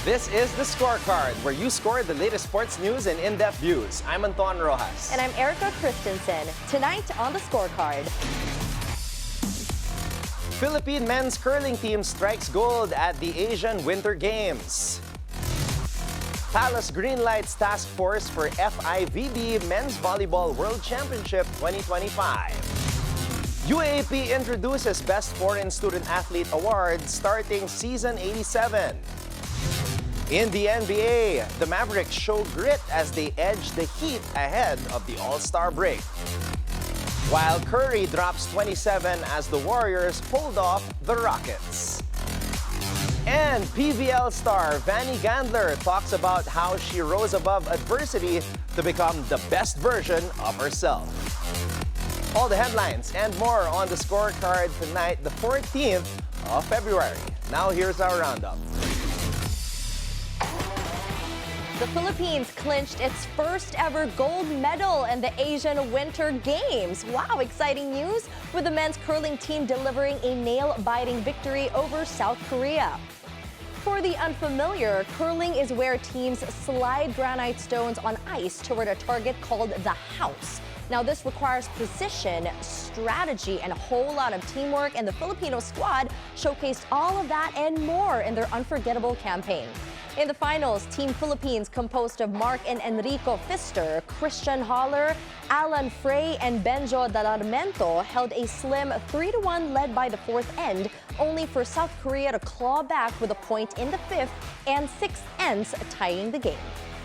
This is the Scorecard, where you score the latest sports news and in-depth views. I'm Anton Roxas. And I'm Erika Kristensen. Tonight on the Scorecard. Philippine men's curling team strikes gold at the Asian Winter Games. Palace greenlights task force for FIVB Men's Volleyball World Championship 2025. UAAP introduces Best Foreign Student Athlete Award starting season 87. In the NBA, the Mavericks show grit as they edge the Heat ahead of the All-Star break. While Curry drops 27 as the Warriors hold off the Rockets. And PVL star Vanie Gandler talks about how she rose above adversity to become the best version of herself. All the headlines and more on the Scorecard tonight, the 14th of February. Now here's our roundup. The Philippines clinched its first ever gold medal in the Asian Winter Games. Wow, exciting news, with the men's curling team delivering a nail-biting victory over South Korea. For the unfamiliar, curling is where teams slide granite stones on ice toward a target called the house. Now, this requires precision, strategy, and a whole lot of teamwork, and the Filipino squad showcased all of that and more in their unforgettable campaign. In the finals, Team Philippines, composed of Mark and Enrico Pfister, Christian Holler, Alan Frey, and Benjo Dalarmento, held a slim 3-1 led by the fourth end, only for South Korea to claw back with a point in the fifth and 6 ends tying the game.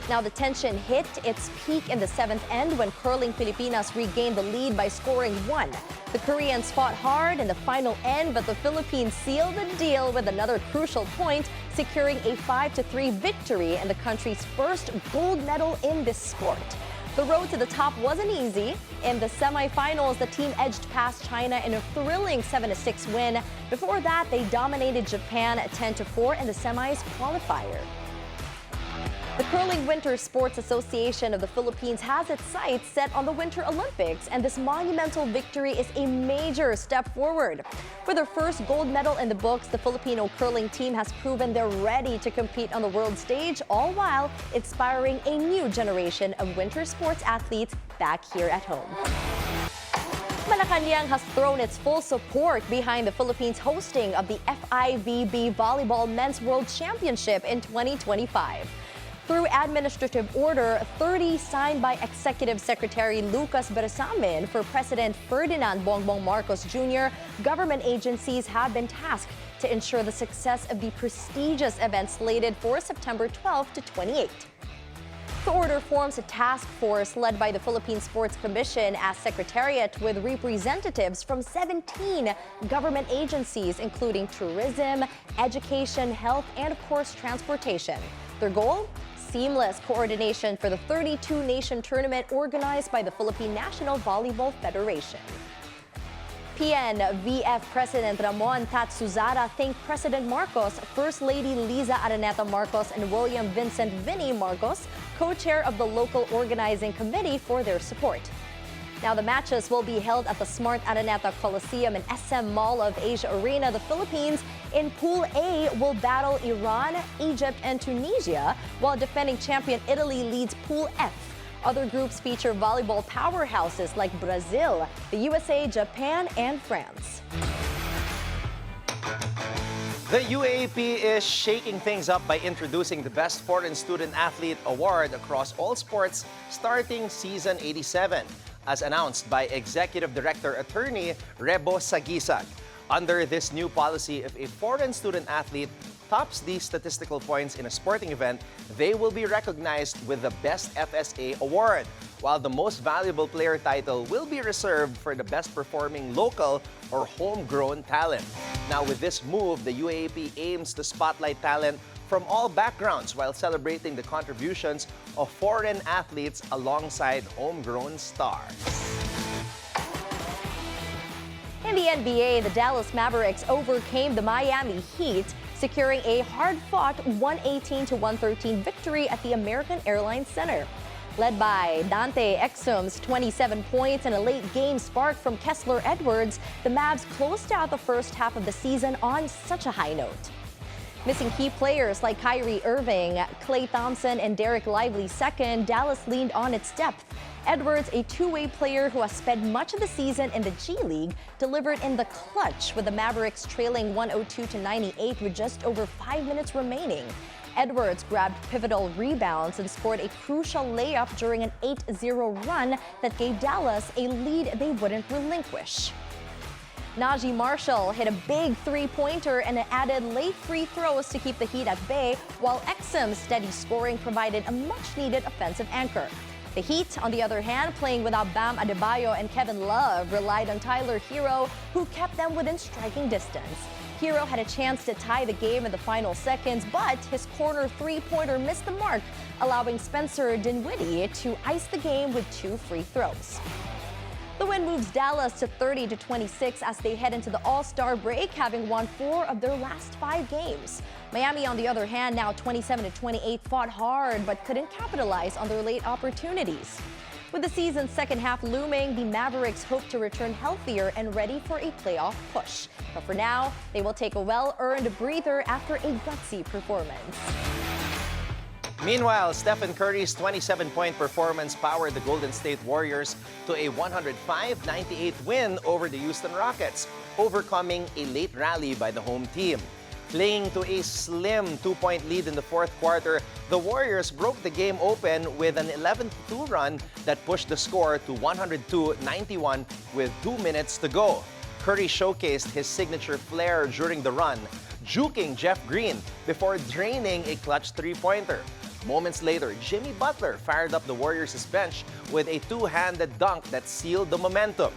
Now, the tension hit its peak in the seventh end when Curling Pilipinas regained the lead by scoring 1. The Koreans fought hard in the final end, but the Philippines sealed the deal with another crucial point, securing a 5-3 victory and the country's first gold medal in this sport. The road to the top wasn't easy. In the semifinals, the team edged past China in a thrilling 7-6 win. Before that, they dominated Japan 10-4 in the semis qualifier. The Curling Winter Sports Association of the Philippines has its sights set on the Winter Olympics, and this monumental victory is a major step forward. With their first gold medal in the books, the Filipino curling team has proven they're ready to compete on the world stage, all while inspiring a new generation of winter sports athletes back here at home. Malacanang has thrown its full support behind the Philippines' hosting of the FIVB Volleyball Men's World Championship in 2025. Through administrative order 30 signed by Executive Secretary Lucas Bersamin for President Ferdinand Bongbong Marcos Jr., government agencies have been tasked to ensure the success of the prestigious event slated for September 12 to 28. The order forms a task force led by the Philippine Sports Commission as secretariat, with representatives from 17 government agencies, including tourism, education, health, and of course transportation. Their goal? Seamless coordination for the 32-nation tournament organized by the Philippine National Volleyball Federation. PNVF President Ramon Tatsuzara thanked President Marcos, First Lady Liza Araneta Marcos, and William Vincent Vinny Marcos, co-chair of the local organizing committee, for their support. Now, the matches will be held at the Smart Araneta Coliseum and SM Mall of Asia Arena. The Philippines in Pool A will battle Iran, Egypt, and Tunisia, while defending champion Italy leads Pool F. Other groups feature volleyball powerhouses like Brazil, the USA, Japan, and France. The UAAP is shaking things up by introducing the Best Foreign Student Athlete Award across all sports starting season 87, as announced by Executive Director Attorney Rebo Sagisag. Under this new policy, if a foreign student athlete tops the statistical points in a sporting event, they will be recognized with the Best FSA Award, while the Most Valuable Player title will be reserved for the best performing local or homegrown talent. Now, with this move, the UAAP aims to spotlight talent from all backgrounds while celebrating the contributions of foreign athletes alongside homegrown stars. In the NBA, the Dallas Mavericks overcame the Miami Heat, securing a hard-fought 118-113 victory at the American Airlines Center. Led by Dante Exum's 27 points and a late-game spark from Kessler Edwards, the Mavs closed out the first half of the season on such a high note. Missing key players like Kyrie Irving, Klay Thompson, and Derek Lively second, Dallas leaned on its depth. Edwards, a two-way player who has spent much of the season in the G League, delivered in the clutch with the Mavericks trailing 102-98 with just over 5 minutes remaining. Edwards grabbed pivotal rebounds and scored a crucial layup during an 8-0 run that gave Dallas a lead they wouldn't relinquish. Najee Marshall hit a big three-pointer and added late free throws to keep the Heat at bay, while Exum's steady scoring provided a much-needed offensive anchor. The Heat, on the other hand, playing without Bam Adebayo and Kevin Love, relied on Tyler Hero, who kept them within striking distance. Hero had a chance to tie the game in the final seconds, but his corner three-pointer missed the mark, allowing Spencer Dinwiddie to ice the game with 2 free throws. The win moves Dallas to 30-26 as they head into the All-Star break, having won 4 of their last 5 games. Miami, on the other hand, now 27-28, fought hard but couldn't capitalize on their late opportunities. With the season's second half looming, the Mavericks hope to return healthier and ready for a playoff push. But for now, they will take a well-earned breather after a gutsy performance. Meanwhile, Stephen Curry's 27-point performance powered the Golden State Warriors to a 105-98 win over the Houston Rockets, overcoming a late rally by the home team. Clinging to a slim 2-point lead in the fourth quarter, the Warriors broke the game open with an 11-2 run that pushed the score to 102-91 with 2 minutes to go. Curry showcased his signature flair during the run, juking Jeff Green before draining a clutch three-pointer. Moments later, Jimmy Butler fired up the Warriors' bench with a two-handed dunk that sealed the momentum.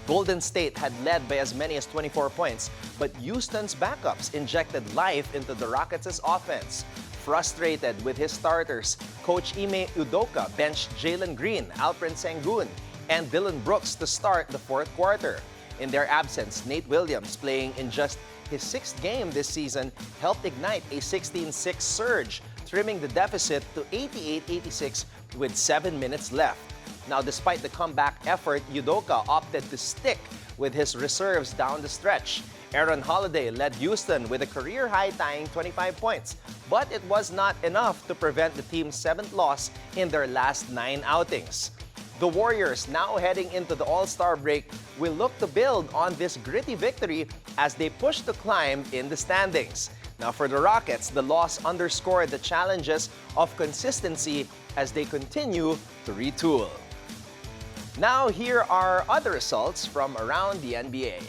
Golden State had led by as many as 24 points, but Houston's backups injected life into the Rockets' offense. Frustrated with his starters, Coach Ime Udoka benched Jalen Green, Alperen Sengun, and Dillon Brooks to start the fourth quarter. In their absence, Nate Williams, playing in just his 6th game this season, helped ignite a 16-6 surge, trimming the deficit to 88-86 with 7 minutes left. Now, despite the comeback effort, Udoka opted to stick with his reserves down the stretch. Aaron Holiday led Houston with a career-high tying 25 points, but it was not enough to prevent the team's 7th loss in their last 9 outings. The Warriors, now heading into the All-Star break, will look to build on this gritty victory as they push to climb in the standings. Now, for the Rockets, the loss underscored the challenges of consistency as they continue to retool. Now, here are other results from around the NBA.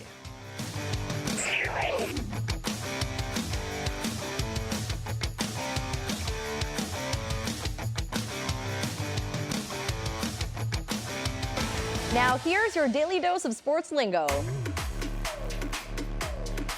Now, here's your daily dose of sports lingo.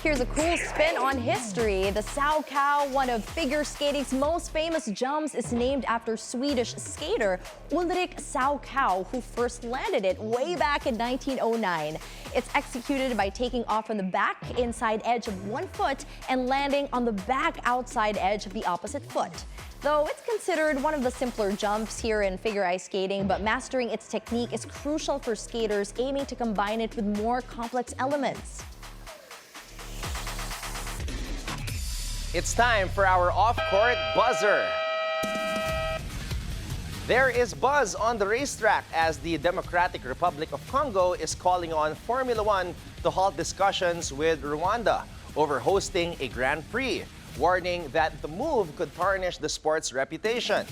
Here's a cool spin on history. The Sao Kao, one of figure skating's most famous jumps, is named after Swedish skater Ulrik Sao Kao, who first landed it way back in 1909. It's executed by taking off from the back inside edge of one foot and landing on the back outside edge of the opposite foot. Though it's considered one of the simpler jumps here in figure ice skating, but mastering its technique is crucial for skaters aiming to combine it with more complex elements. It's time for our off-court buzzer. There is buzz on the racetrack as the Democratic Republic of Congo is calling on Formula One to halt discussions with Rwanda over hosting a Grand Prix, warning that the move could tarnish the sport's reputation.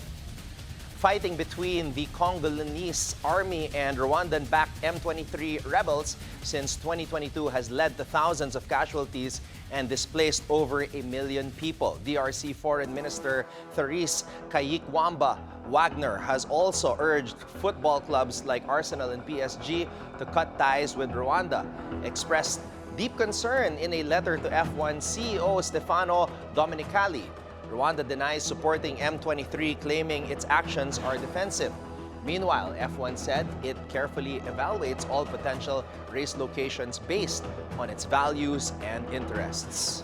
Fighting between the Congolese army and Rwandan-backed M23 rebels since 2022 has led to thousands of casualties and displaced over 1 million people. DRC Foreign Minister Therese Kayikwamba Wagner has also urged football clubs like Arsenal and PSG to cut ties with Rwanda, expressed deep concern in a letter to F1 CEO Stefano Domenicali. Rwanda denies supporting M23, claiming its actions are defensive. Meanwhile, F1 said it carefully evaluates all potential race locations based on its values and interests.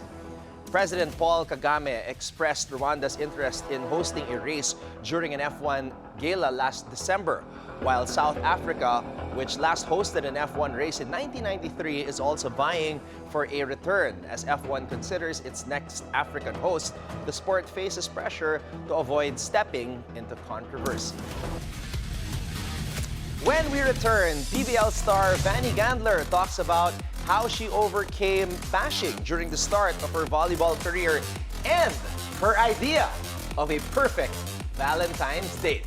President Paul Kagame expressed Rwanda's interest in hosting a race during an F1 gala last December, while South Africa, which last hosted an F1 race in 1993, is also vying for a return. As F1 considers its next African host, the sport faces pressure to avoid stepping into controversy. When we return, PBL star Vanie Gandler talks about how she overcame bashing during the start of her volleyball career and her idea of a perfect Valentine's date.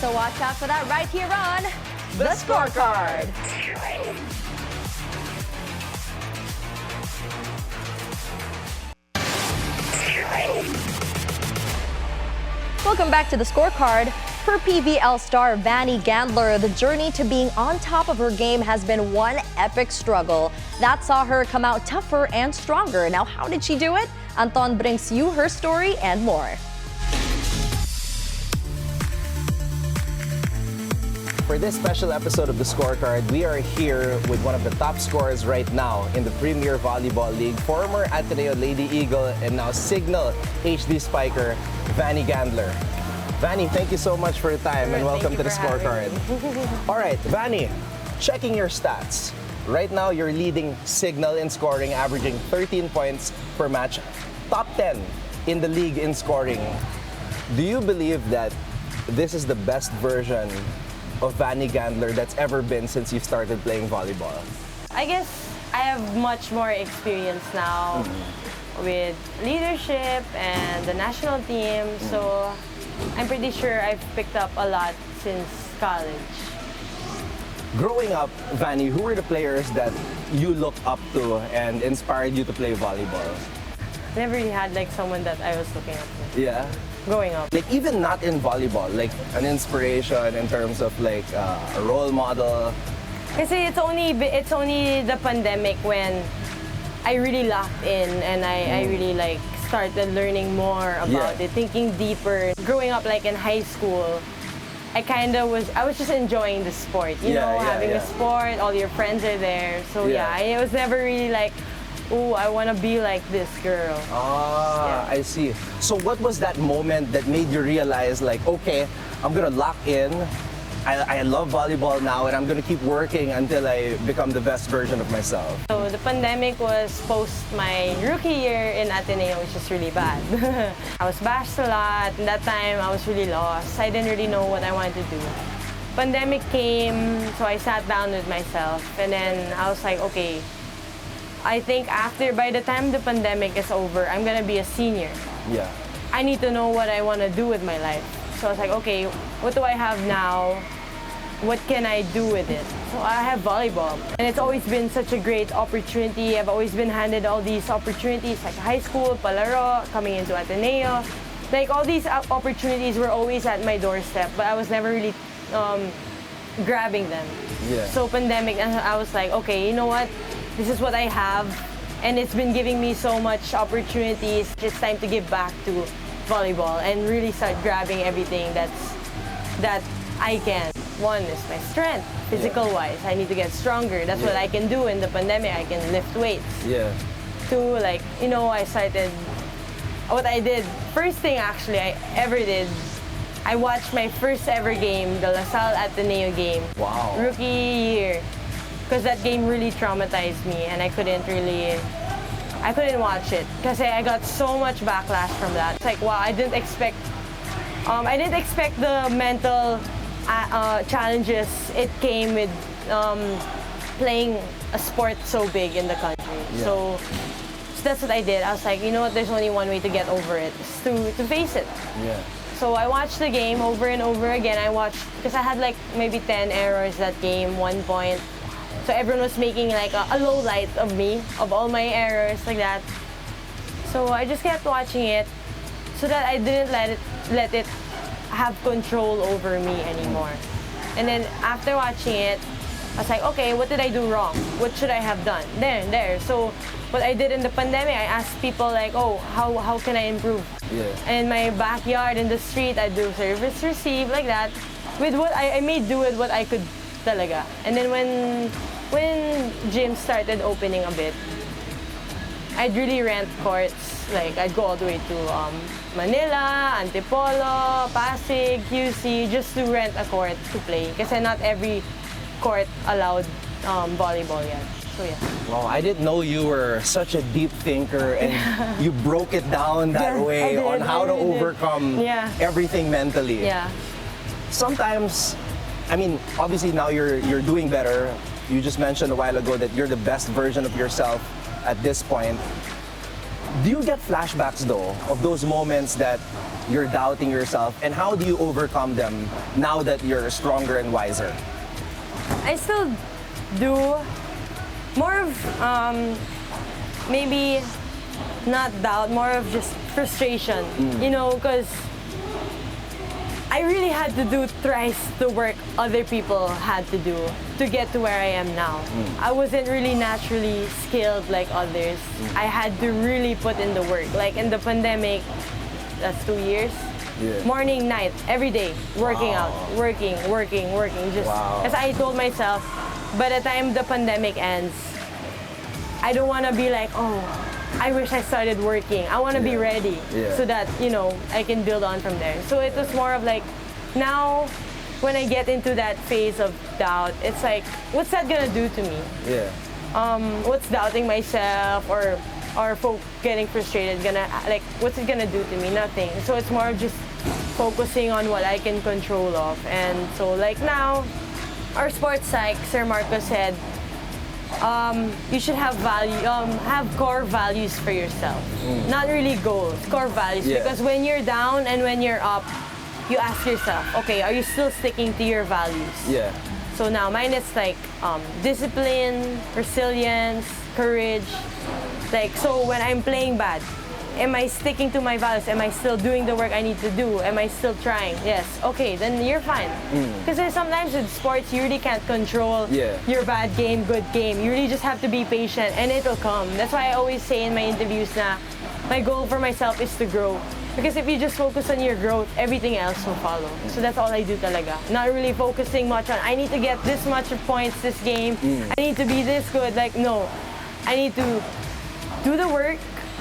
So watch out for that right here on The Scorecard. Welcome back to The Scorecard. For PBL star Vanie Gandler, the journey to being on top of her game has been one epic struggle. That saw her come out tougher and stronger. Now, how did she do it? Anton brings you her story and more. For this special episode of The Scorecard, we are here with one of the top scorers right now in the Premier Volleyball League, former Ateneo Lady Eagle and now Cignal HD Spiker, Vanie Gandler. Vanie, thank you so much for your time and welcome to The Scorecard. All right, Vanie, checking your stats. Right now, you're leading Cignal in scoring, averaging 13 points per match, top 10 in the league in scoring. Do you believe that this is the best version of Vanie Gandler that's ever been since you started playing volleyball? I guess I have much more experience now with leadership and the national team, so I'm pretty sure I've picked up a lot since college. Growing up, Vanie, who were the players that you looked up to and inspired you to play volleyball? Never really had like someone that I was looking up to. Yeah? Growing up. Like even not in volleyball, like an inspiration in terms of like a role model. Kasi it's only the pandemic when I really locked in and I really like started learning more about it, thinking deeper. Growing up like in high school, I was just enjoying the sport, you know, having a sport, all your friends are there. So I was never really like, oh, I want to be like this girl. I see. So what was that moment that made you realize like, okay, I'm gonna lock in. I love volleyball now and I'm gonna keep working until I become the best version of myself. So the pandemic was post my rookie year in Ateneo, which is really bad. I was bashed a lot. And that time I was really lost. I didn't really know what I wanted to do. Pandemic came, so I sat down with myself and then I was like, okay, I think by the time the pandemic is over, I'm gonna be a senior. Yeah. I need to know what I want to do with my life. So I was like, okay, what do I have now? What can I do with it? So I have volleyball. And it's always been such a great opportunity. I've always been handed all these opportunities, like high school, palaro, coming into Ateneo. Like all these opportunities were always at my doorstep, but I was never really grabbing them. Yeah. So pandemic, and I was like, okay, you know what? This is what I have. And it's been giving me so much opportunities. It's time to give back to volleyball and really start grabbing everything that I can. One is my strength, physical-wise. I need to get stronger. That's what I can do in the pandemic. I can lift weights. Yeah. Two, like, you know, what I did, first thing actually I ever did, I watched my first ever game, the LaSalle Ateneo game. Wow. Rookie year. Because that game really traumatized me and I couldn't watch it because I got so much backlash from that. It's like, wow, I didn't expect the mental challenges it came with playing a sport so big in the country. Yeah. So that's what I did. I was like, you know what, there's only one way to get over it, is to face it. Yeah. So I watched the game over and over again. Because I had like maybe 10 errors that game, 1 point. So everyone was making like a low light of me, of all my errors, like that. So I just kept watching it so that I didn't let it have control over me anymore. And then after watching it, I was like, okay, what did I do wrong? What should I have done? There. So what I did in the pandemic, I asked people like, oh, how can I improve? Yeah. In my backyard, in the street, I do service receive, like that. With what I made do with what I could talaga. And then when gyms started opening a bit, I'd really rent courts. Like, I'd go all the way to Manila, Antipolo, Pasig, QC, just to rent a court to play. Kasi not every court allowed volleyball yet. So yeah. Wow, I didn't know you were such a deep thinker and you broke it down that way on how to overcome everything mentally. Yeah. Sometimes, I mean, obviously now you're doing better. You just mentioned a while ago that you're the best version of yourself at this point. Do you get flashbacks though of those moments that you're doubting yourself, and how do you overcome them now that you're stronger and wiser? I still do. More of maybe not doubt, more of just frustration, you know, because I really had to do thrice the work other people had to do to get to where I am now. I wasn't really naturally skilled like others. I had to really put in the work. Like in the pandemic, that's 2 years. Yeah. Morning, night, every day, working out, working. Just as I told myself, by the time the pandemic ends, I don't want to be like, oh, I wish I started working. I want to be ready so that, you know, I can build on from there. So it was more of like, now when I get into that phase of doubt, it's like, what's that gonna do to me? What's doubting myself or getting frustrated gonna, like, what's it gonna do to me? Nothing. So it's more of just focusing on what I can control of. And so like now, our sports psych, Sir Marcos said, you should have have core values for yourself. Not really goals, core values. Because when you're down and when you're up, you ask yourself, okay, are you still sticking to your values? So now mine is like discipline, resilience, courage. Like, so when I'm playing bad, am I sticking to my values? Am I still doing the work I need to do? Am I still trying? Yes. Okay, then you're fine. Because sometimes with sports, you really can't control your bad game, good game. You really just have to be patient and it'll come. That's why I always say in my interviews na my goal for myself is to grow. Because if you just focus on your growth, everything else will follow. So that's all I do talaga. Not really focusing much on, I need to get this much points this game. I need to be this good. Like, no. I need to do the work.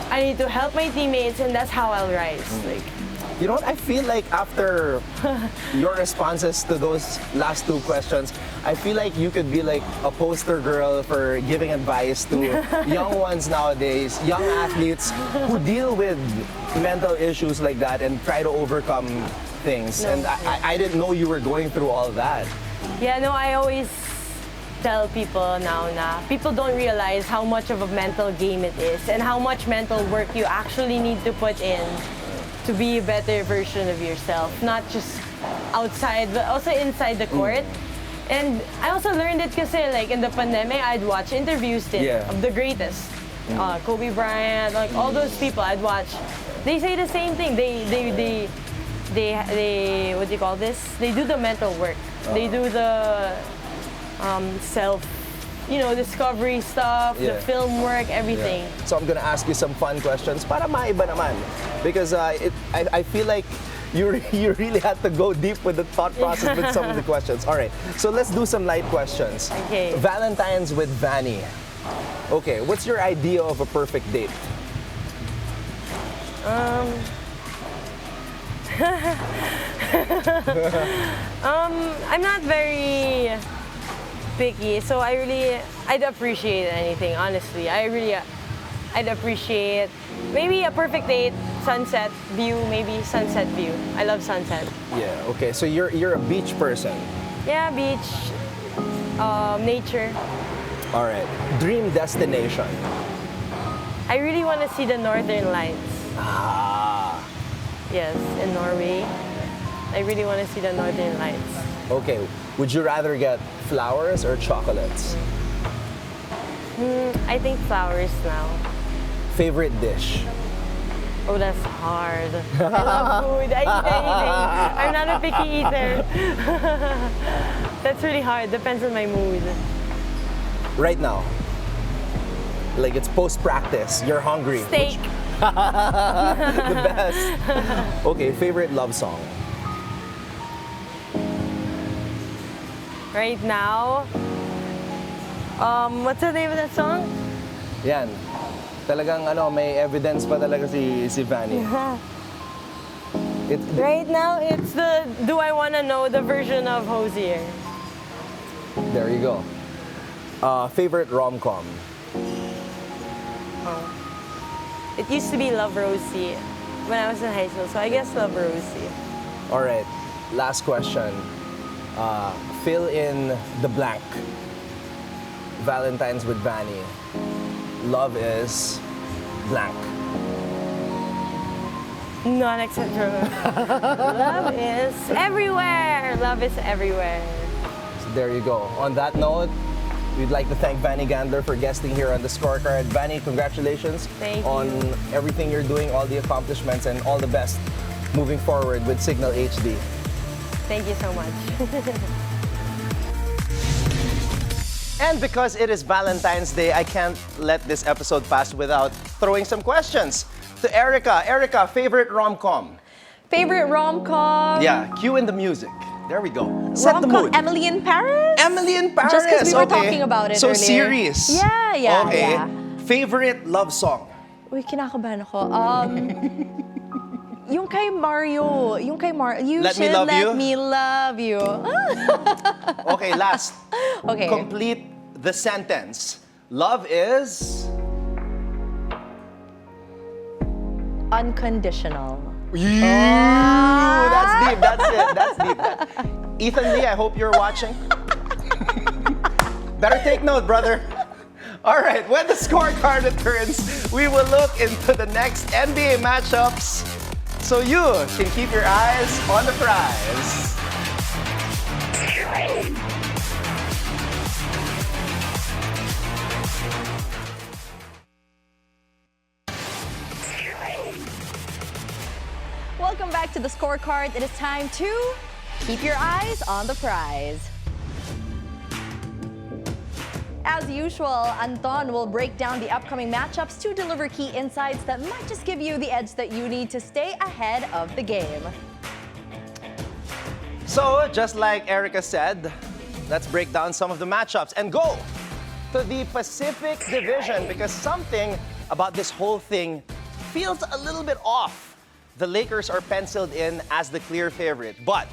I need to help my teammates, and that's how I'll rise. Like, you know what? I feel like after your responses to those last two questions, I feel like you could be like a poster girl for giving advice to young ones nowadays, young athletes who deal with mental issues like that and try to overcome things. And I didn't know you were going through all that. Yeah, no, I always tell people now na people don't realize how much of a mental game it is and how much mental work you actually need to put in to be a better version of yourself, not just outside but also inside the court. And I also learned it kasi like in the pandemic, I'd watch interviews of the greatest, Kobe Bryant, like all those people I'd watch. They say the same thing. They what do you call this? They do the mental work. They do the self, you know, discovery stuff, the film work, everything. So I'm gonna ask you some fun questions para maiba naman, because I feel like you really had to go deep with the thought process with some of the questions. All right, so let's do some light questions. Okay. Valentine's with Vanie. Okay, what's your idea of a perfect date? I'm not very picky, so I'd appreciate anything, honestly. I'd appreciate maybe a perfect date, sunset view, maybe sunset view. I love sunset. Yeah, okay, so you're a beach person. Yeah, beach, nature. All right, dream destination. I really want to see the Northern Lights. Yes, in Norway. I really want to see the Northern Lights. Okay, would you rather get flowers or chocolates? I think flowers now. Favorite dish? Oh, that's hard. I love food. I eat anything. I'm not a picky eater. That's really hard. Depends on my mood. Right now, like it's post-practice, you're hungry. Steak. The best. Okay, favorite love song? Right now, what's the name of that song? Yan. Talagang may evidence pa talaga si Vanie. Right now, it's the do I want to know the version of Hosier. There you go. Favorite rom-com? It used to be Love Rosie when I was in high school, so I guess Love Rosie. All right, last question. Fill in the blank. Valentine's with Vanie. Love is blank. Non-acceptable. Love is everywhere. Love is everywhere. So there you go. On that note, we'd like to thank Vanie Gandler for guesting here on the Scorecard. Vanie, congratulations on everything you're doing, all the accomplishments, and all the best moving forward with Cignal HD. Thank you so much. And because it is Valentine's Day, I can't let this episode pass without throwing some questions to Erika. Erika, favorite rom-com? Favorite rom-com? Yeah, cue in the music. There we go. Set the mood. Emily in Paris? Emily in Paris. Just because we were talking about it so earlier. Series. Yeah. Okay. Yeah. Favorite love song? Uy, kinakabahan ako. Yung kay Mario. You Let should me let me love you. Okay, last. Okay. Complete the sentence. Love is... Unconditional. That's deep. That's it. That's deep. Ethan Lee, I hope you're watching. Better take note, brother. All right, when the scorecard returns, we will look into the next NBA matchups so you can keep your eyes on the prize. Welcome back to the Scorecard. It is time to keep your eyes on the prize. As usual, Anton will break down the upcoming matchups to deliver key insights that might just give you the edge that you need to stay ahead of the game. So, just like Erika said, let's break down some of the matchups and go to the Pacific Division because something about this whole thing feels a little bit off. The Lakers are penciled in as the clear favorite, but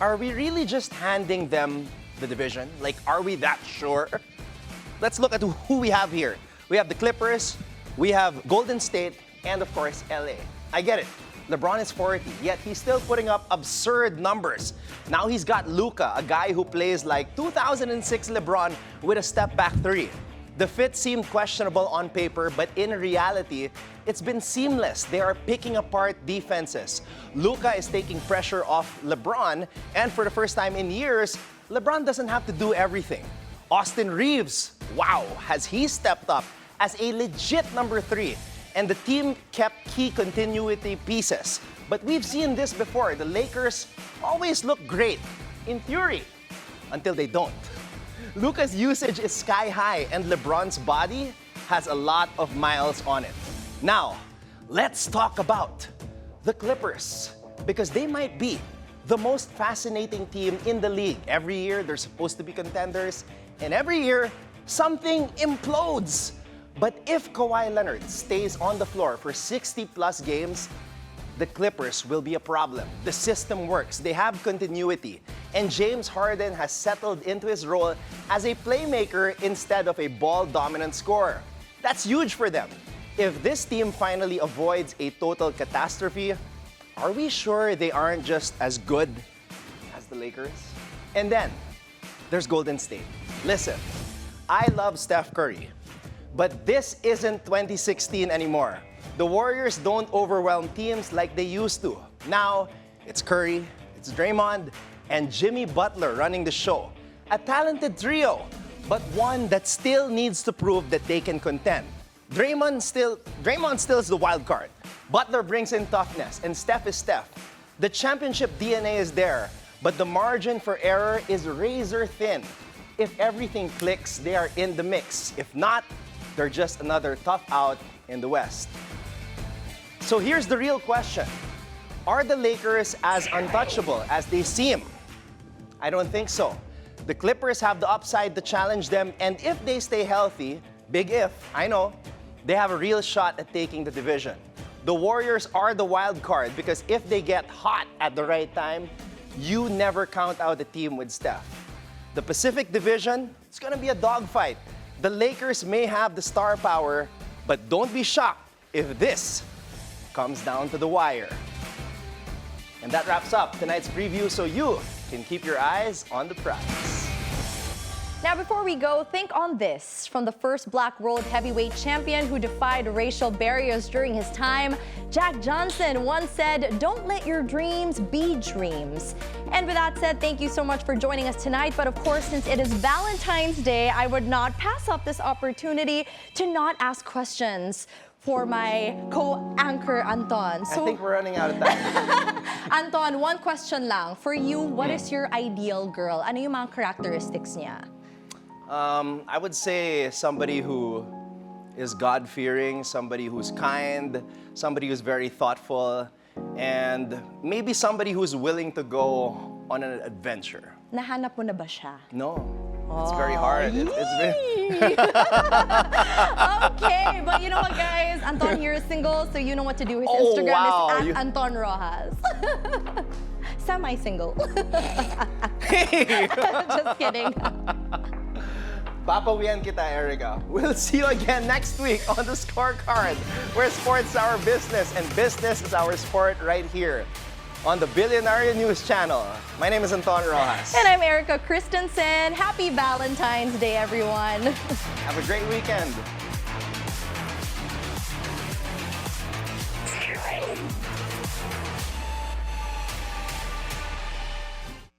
are we really just handing them the division? Like, are we that sure? Let's look at who we have here. We have the Clippers, we have Golden State, and of course, LA. I get it. LeBron is 40, yet he's still putting up absurd numbers. Now he's got Luka, a guy who plays like 2006 LeBron with a step-back three. The fit seemed questionable on paper, but in reality, it's been seamless. They are picking apart defenses. Luka is taking pressure off LeBron, and for the first time in years, LeBron doesn't have to do everything. Austin Reeves, wow, has he stepped up as a legit number 3, and the team kept key continuity pieces. But we've seen this before. The Lakers always look great, in theory, until they don't. Luka's usage is sky high, and LeBron's body has a lot of miles on it. Now, let's talk about the Clippers, because they might be the most fascinating team in the league. Every year, they're supposed to be contenders, and every year, something implodes. But if Kawhi Leonard stays on the floor for 60-plus games, the Clippers will be a problem. The system works, they have continuity, and James Harden has settled into his role as a playmaker instead of a ball-dominant scorer. That's huge for them. If this team finally avoids a total catastrophe, are we sure they aren't just as good as the Lakers? And then, there's Golden State. Listen, I love Steph Curry, but this isn't 2016 anymore. The Warriors don't overwhelm teams like they used to. Now, it's Curry, it's Draymond, and Jimmy Butler running the show. A talented trio, but one that still needs to prove that they can contend. Draymond still is the wild card. Butler brings in toughness, and Steph is Steph. The championship DNA is there, but the margin for error is razor thin. If everything clicks, they are in the mix. If not, they're just another tough out in the West. So here's the real question. Are the Lakers as untouchable as they seem? I don't think so. The Clippers have the upside to challenge them, and if they stay healthy, big if, I know, they have a real shot at taking the division. The Warriors are the wild card because if they get hot at the right time, you never count out a team with Steph. The Pacific Division, it's gonna be a dogfight. The Lakers may have the star power, but don't be shocked if this comes down to the wire. And that wraps up tonight's preview, so you can keep your eyes on the prize. Now, before we go, think on this from the first Black World Heavyweight Champion who defied racial barriers during his time. Jack Johnson once said, "Don't let your dreams be dreams." And with that said, thank you so much for joining us tonight. But of course, since it is Valentine's Day, I would not pass up this opportunity to not ask questions for my co-anchor, Anton. I think we're running out of time. Anton, one question lang. For you, what is your ideal girl? Ano yung mga characteristics niya? I would say somebody who is God-fearing, somebody who's kind, somebody who's very thoughtful, and maybe somebody who's willing to go on an adventure. Nahanap mo na ba siya? No, it's very hard. It's very... Okay, but you know what, guys? Anton here is single, so you know what to do. His Oh, Instagram wow. is @Anton Roxas. Semi-single. Hey! Just kidding. Papawian kita, Erika. We'll see you again next week on the Scorecard, where sports is our business and business is our sport right here on the Billionaire News Channel. My name is Anton Roxas. And I'm Erika Kristensen. Happy Valentine's Day, everyone. Have a great weekend.